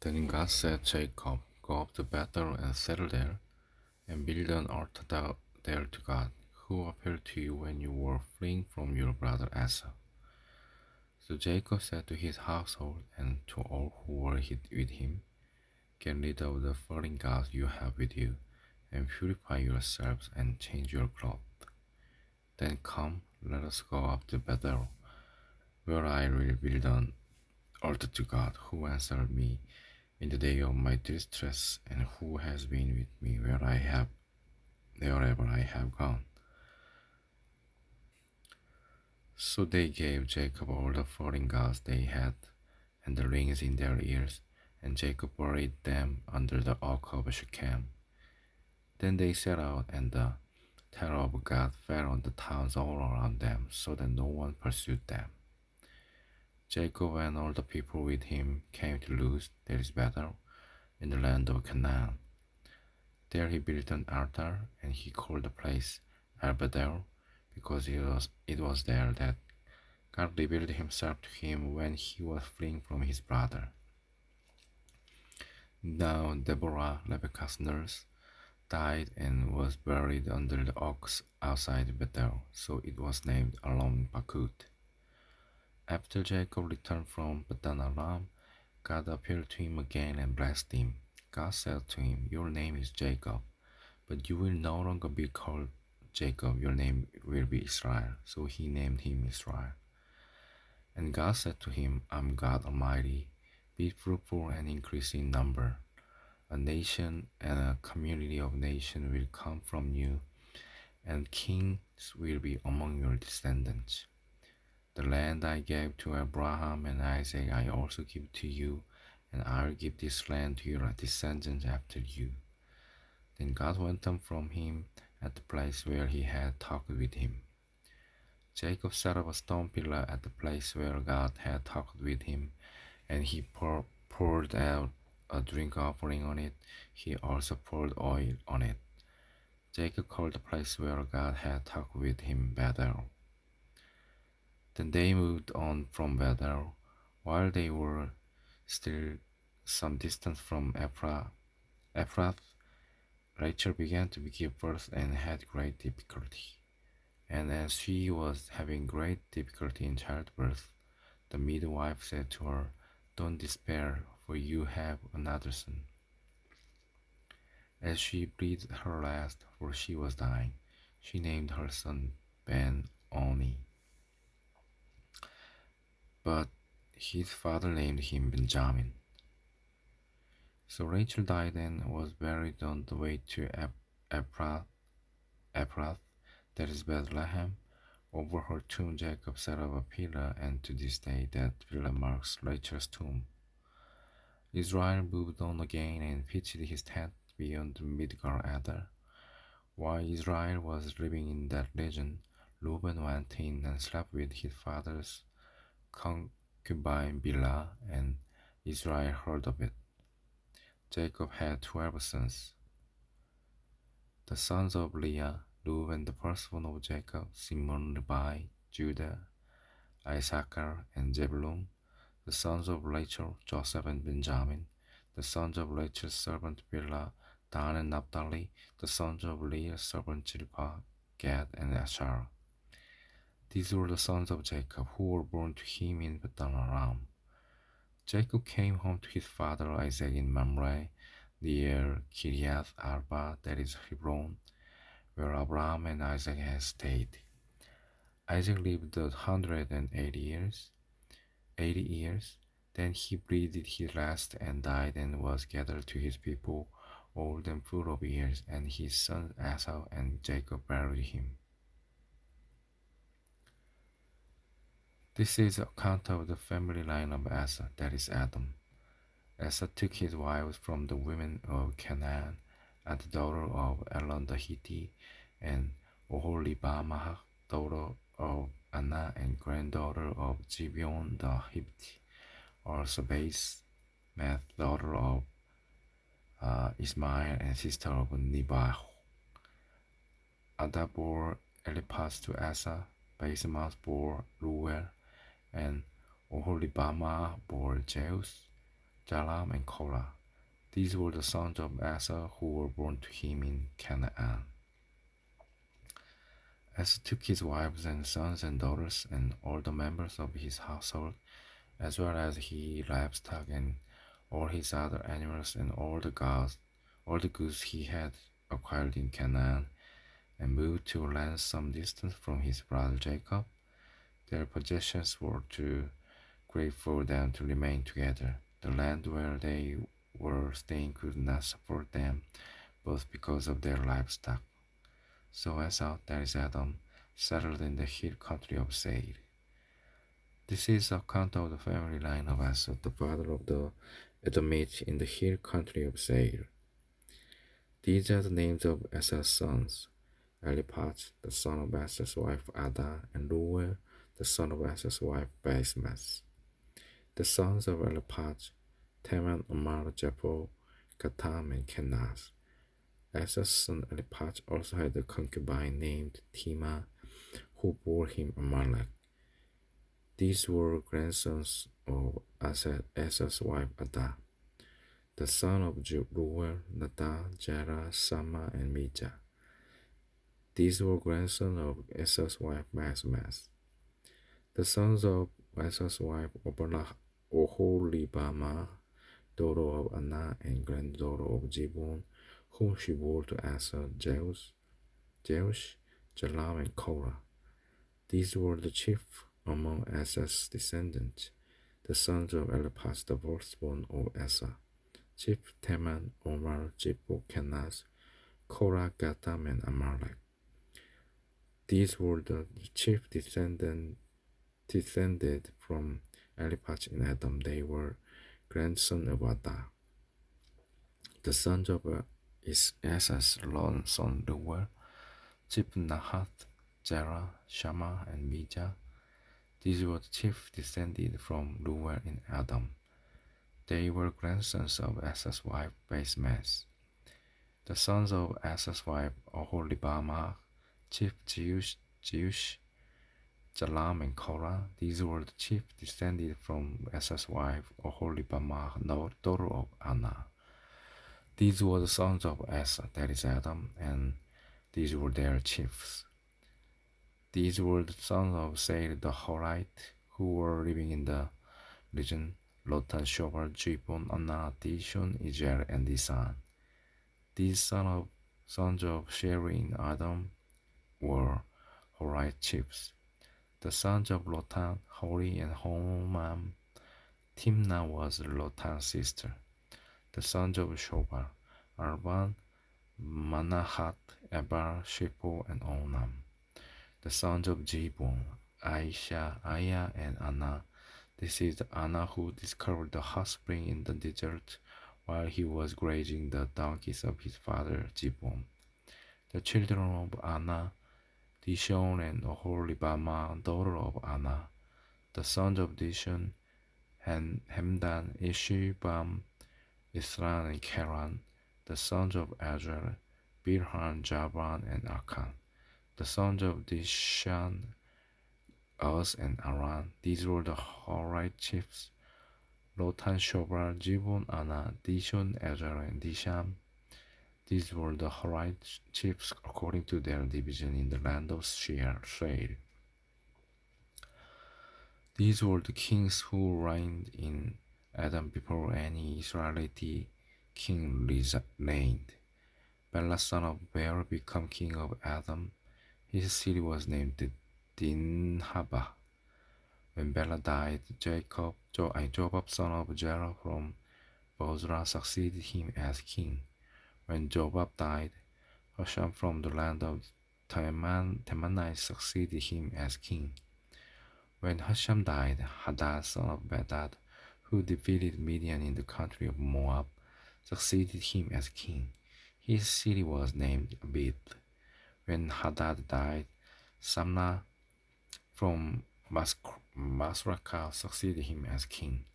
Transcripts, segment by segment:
Then God said, Jacob, go up to Bethel and settle there, and build an altar there to God, who appeared to you when you were fleeing from your brother Esau. So Jacob said to his household and to all who were with him, get rid of the foreign gods you have with you, and purify yourselves and change your clothes. Then come, let us go up to Bethel, where I will build an altar to God, who answered me in the day of my distress, and who has been with me wherever I have gone. So they gave Jacob all the foreign gods they had, and the rings in their ears, and Jacob buried them under the oak of Shechem. Then they set out, and the terror of God fell on the towns all around them, so that no one pursued them. Jacob and all the people with him came to Luz, that is Bethel, in the land of Canaan. There he built an altar, and he called the place El Bethel, because it was there that God revealed himself to him when he was fleeing from his brother. Now Deborah, Rebekah's nurse, died and was buried under the oaks outside Bethel, so it was named Alon Bakut. After Jacob returned from Padan Aram, God appeared to him again and blessed him. God said to him, your name is Jacob, but you will no longer be called Jacob, your name will be Israel. So he named him Israel. And God said to him, I am God Almighty, be fruitful and increase in number. A nation and a community of nations will come from you, and kings will be among your descendants. The land I gave to Abraham and Isaac I also give to you, and I will give this land to your descendants after you. Then God went on from him at the place where he had talked with him. Jacob set up a stone pillar at the place where God had talked with him, and he poured out a drink offering on it. He also poured oil on it. Jacob called the place where God had talked with him Bethel. Then they moved on from Bethel. While they were still some distance from Ephrath, Rachel began to give birth and had great difficulty. And as she was having great difficulty in childbirth, the midwife said to her, don't despair, for you have another son. As she breathed her last, for she was dying, she named her son Ben-Oni. But his father named him Benjamin. So Rachel died and was buried on the way to Ephrath, that is Bethlehem. Over her tomb Jacob set up a pillar, and to this day that pillar marks Rachel's tomb. Israel moved on again and pitched his tent beyond Midgar Adar. While Israel was living in that region, Reuben went in and slept with his father's concubine Bilhah, and Israel heard of it. Jacob had 12 sons. The sons of Leah, Reuben the firstborn of Jacob, Simeon, Levi, Judah, Issachar, and Zebulun. The sons of Rachel, Joseph and Benjamin. The sons of Rachel's servant Bilhah, Dan and Naphtali. The sons of Leah's servant Zilpah, Gad and Asher. These were the sons of Jacob, who were born to him in Padan Aram. Jacob came home to his father Isaac in Mamre, near Kiriath Arba, that is Hebron, where Abraham and Isaac had stayed. Isaac lived 180 years. 80 years. Then he breathed his last and died, and was gathered to his people, old and full of years, and his son Esau and Jacob buried him. This is the account of the family line of Esau, that is Adam. Esau took his wives from the women of Canaan, and the daughter of Elon the Hittite, and Oholibamah, daughter of Anna and granddaughter of Zibeon the Hittite, also Basemath, daughter of Ismail and sister of Nebaioth. Ada bore Eliphaz to Asa, Basemath bore Ruel, and Oholibamah bore Jeus. Jalam, and Korah. These were the sons of Asa who were born to him in Canaan. Asa took his wives and sons and daughters and all the members of his household, as well as his livestock and all his other animals and all the goods he had acquired in Canaan, and moved to a land some distance from his brother Jacob. Their possessions were too great for them to remain together. The land where they were staying could not support them, both because of their livestock. So Esau, that is Adam, settled in the hill country of Seir. This is the account of the family line of Esau, the father of the Edomites in the hill country of Seir. These are the names of Esau's sons: Eliphaz, the son of Esau's wife Ada, and Reuel, the son of Esau's wife Basemath. The sons of Eliphaz: Teman, Omar, Jephthah, Gatam, and Kenaz. Esau's son Eliphaz also had a concubine named Timah, who bore him Amalek. These were grandsons of Esau's wife Ada. The son of Reuel: Nadab, Zerah, Shammah, and Mijah. These were grandsons of Esau's wife Basemath. The sons of Esau's wife Oholibamah, daughter of Anah and granddaughter of Zebulun, whom she bore to Esau: Jeush, Jalam, and Korah. These were the chief among Esau's descendants, the sons of Eliphaz, the firstborn of Esau: Chip, Teman, Omar, Jephthah, Kenaz, Korah, Gatam, and Amalek. These were the chief descended from Eliphaz in Edom. They were grandsons of Ada. The sons of Esau's lone son Reuel: Chip, Nahath, Zerah, Shammah, and Mijah. These were the chief descended from Reuel in Edom. They were grandsons of Esau's wife Basemath. The sons of Esau's wife Oholibamah: Chip, Jeush, Jalam, and Korah. These were the chief descended from Esau's wife Oholibamah, daughter of Anah. These were the sons of Esau, that is Adam, and these were their chiefs. These were the sons of Seir the Horite, who were living in the region: Lotan, Shobal, Gibbon, Anah, Dishon, Ijer, and Disan. These sons of Sheri in Adam were Horite chiefs. The sons of Lotan: Hori and Homam. Timnah was Lotan's sister. The sons of Shobal: Arban, Manahath, Ebar, Shepho, and Onam. The sons of Jibon: Aisha, Aya, and Anah. This is the Anah who discovered the hot spring in the desert while he was grazing the donkeys of his father Jibon. The children of Anah: Dishon and Oholibamah, daughter of Anah. The sons of Dishon: Hemdan, Ishibam, Isran, and Keran. The sons of Azar: Bilhan, Javan, and Akan. The sons of Dishan: Uz and Aran. These were the Horite chiefs: Lotan, Shobal, Jibon, Anah, Dishon, Azar, and Disham. These were the Horite chiefs according to their division in the land of Seir. These were the kings who reigned in Edom before any Israelite king reigned. Bela, son of Beor, became king of Edom. His city was named Dinhabah. When Bela died, Jobab, son of Jerah from Bozrah, succeeded him as king. When Jobab died, Husham from the land of Temanites succeeded him as king. When Husham died, Hadad, son of Bedad, who defeated Midian in the country of Moab, succeeded him as king. His city was named Abid. When Hadad died, Samlah from Masrekah succeeded him as king.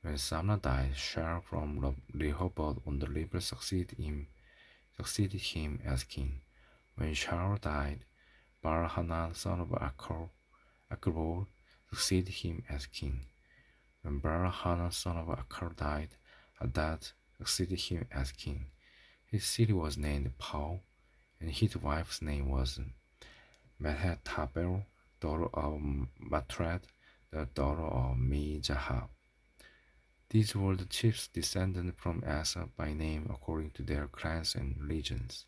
When Samlah died, Shaul from Rehoboth on the river succeeded him as king. When Shaul died, Baal-Hanan, son of Achbor, succeeded him as king. When Baal-Hanan, son of Achbor, died, Hadad succeeded him as king. His city was named Pau, and his wife's name was Mehetabel, daughter of Matred, the daughter of Mejahab. These were the chiefs descended from Asa by name according to their clans and regions.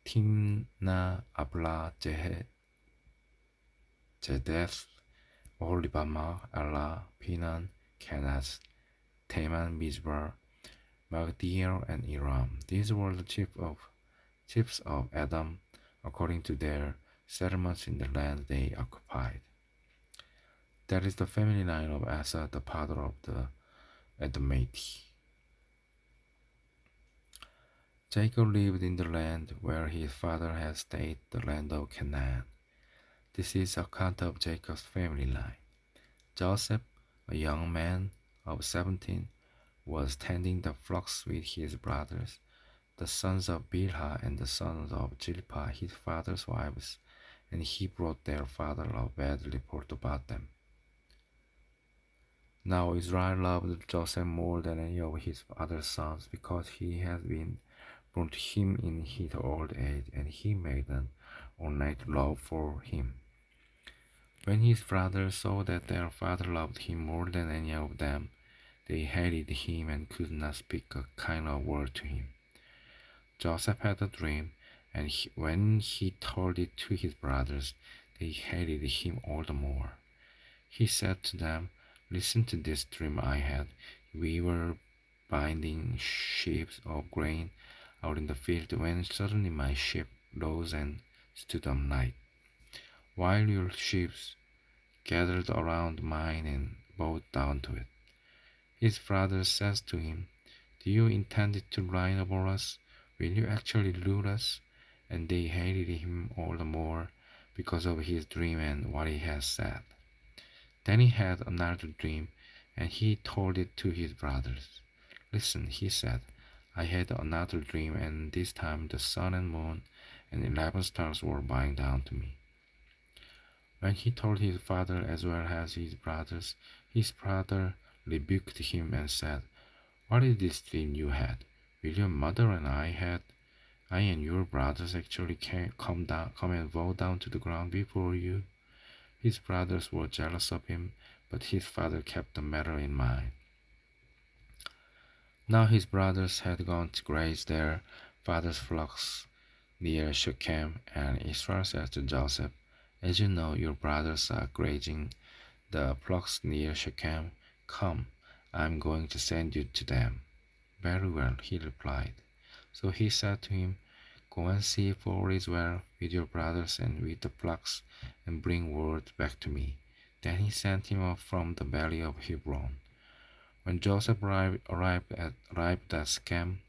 Timna, Abla, Jedeth, Oholibamah, Elah, Pinan, Kenaz, Teman, Mizpah, Magdiel, and Iram. These were the chiefs of Edom according to their settlements in the land they occupied. That is the family line of Asa, the father of the Edomite. Jacob lived in the land where his father had stayed, the land of Canaan. This is account of Jacob's family line. Joseph, a young man of 17, was tending the flocks with his brothers, the sons of Bilhah and the sons of Zilpah, his father's wives, and he brought their father a bad report about them. Now Israel loved Joseph more than any of his other sons, because he had been born to him in his old age, and he made an ornate love for him. When his brothers saw that their father loved him more than any of them, they hated him and could not speak a kind of word to him. Joseph had a dream, and when he told it to his brothers, they hated him all the more. He said to them, "Listen to this dream I had. We were binding sheaves of grain out in the field when suddenly my sheep rose and stood upright, while your sheep gathered around mine and bowed down to it." His brother says to him, "Do you intend to lie over us? Will you actually lure us?" And they hated him all the more because of his dream and what he had said. Then he had another dream, and he told it to his brothers. "Listen," he said, "I had another dream, and this time the sun and moon and 11 stars were bowing down to me." When he told his father as well as his brothers, his brother rebuked him and said, "What is this dream you had? Will your mother and I and your brothers actually come and bow down to the ground before you?" His brothers were jealous of him, but his father kept the matter in mind. Now his brothers had gone to graze their father's flocks near Shechem, and Israel said to Joseph, "As you know, your brothers are grazing the flocks near Shechem. Come, I am going to send you to them." "Very well," he replied. So he said to him, "Go and see if all is well with your brothers and with the flocks, and bring word back to me." Then he sent him off from the valley of Hebron. When Joseph arrived at Shechem,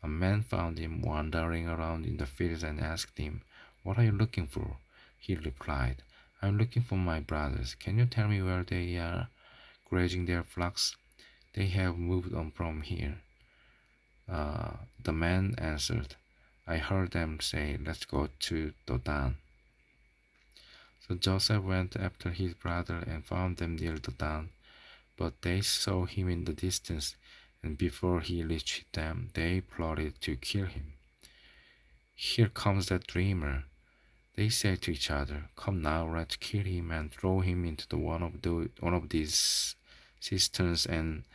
a man found him wandering around in the fields and asked him, "What are you looking for?" He replied, "I am looking for my brothers. Can you tell me where they are grazing their flocks?" "They have moved on from here." The man answered, "I heard them say, 'Let's go to Dodan.'" So Joseph went after his brother and found them near Dodan. But they saw him in the distance, and before he reached them, they plotted to kill him. "Here comes that dreamer," they said to each other. "Come now, let's kill him and throw him into one of these cisterns and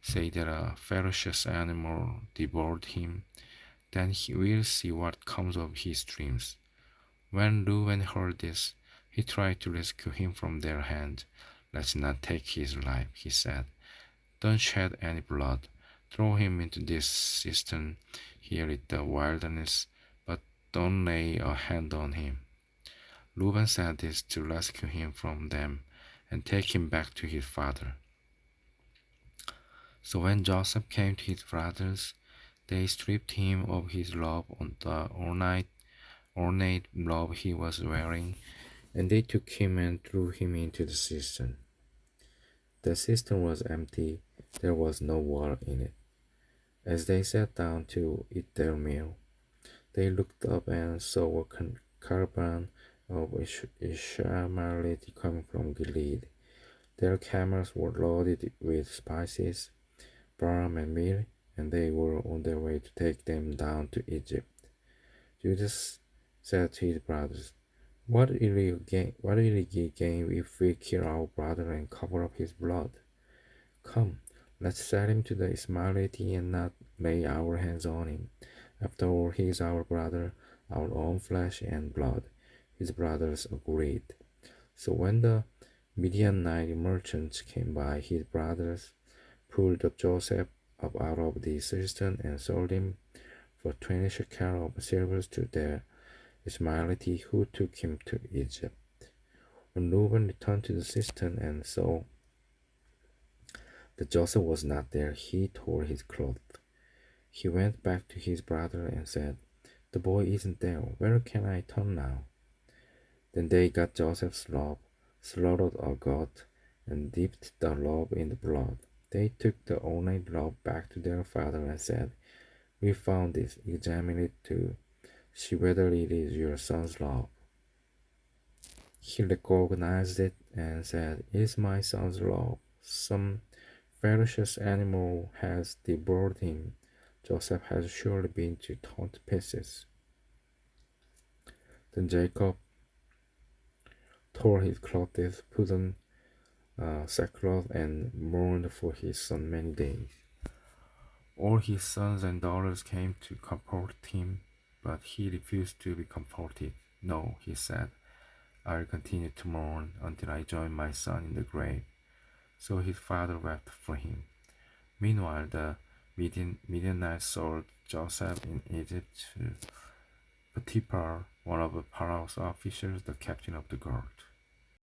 say that a ferocious animal devoured him. Then he will see what comes of his dreams." When Reuben heard this, he tried to rescue him from their hand. "Let's not take his life," he said. "Don't shed any blood. Throw him into this cistern here in the wilderness, but don't lay a hand on him." Reuben said this to rescue him from them and take him back to his father. So when Joseph came to his brothers, they stripped him of his robe, on the ornate robe he was wearing, and they took him and threw him into the cistern. The cistern was empty, there was no water in it. As they sat down to eat their meal, they looked up and saw a caravan of Ishmaelites coming from Gilead. Their camels were loaded with spices, balm and myrrh, and they were on their way to take them down to Egypt. Judas said to his brothers, what will we gain if we kill our brother and cover up his blood? Come, let's sell him to the Ishmaelites and not lay our hands on him. After all, he is our brother, our own flesh and blood. His brothers agreed. So when the Midianite merchants came by, his brothers pulled Joseph up out of the cistern and sold him for 20 shekels of silver to their Ishmaelites who took him to Egypt. When Reuben returned to the cistern and saw that Joseph was not there, he tore his clothes. He went back to his brother and said, "The boy isn't there. Where can I turn now?" Then they got Joseph's lob, slaughtered a goat, and dipped the lob in the blood. They took the ornate lob back to their father and said, "We found this. Examine it to see whether it is your son's lob." He recognized it and said, "It is my son's lob. Some ferocious animal has devoured him. Joseph has surely been torn to pieces." Then Jacob tore his clothes, put on sackcloth, and mourned for his son many days. All his sons and daughters came to comfort him, but he refused to be comforted. "No," he said, "I will continue to mourn until I join my son in the grave." So his father wept for him. Meanwhile, the Midianites sold Joseph in Egypt to Potiphar, one of Pharaoh's officers, the captain of the guard.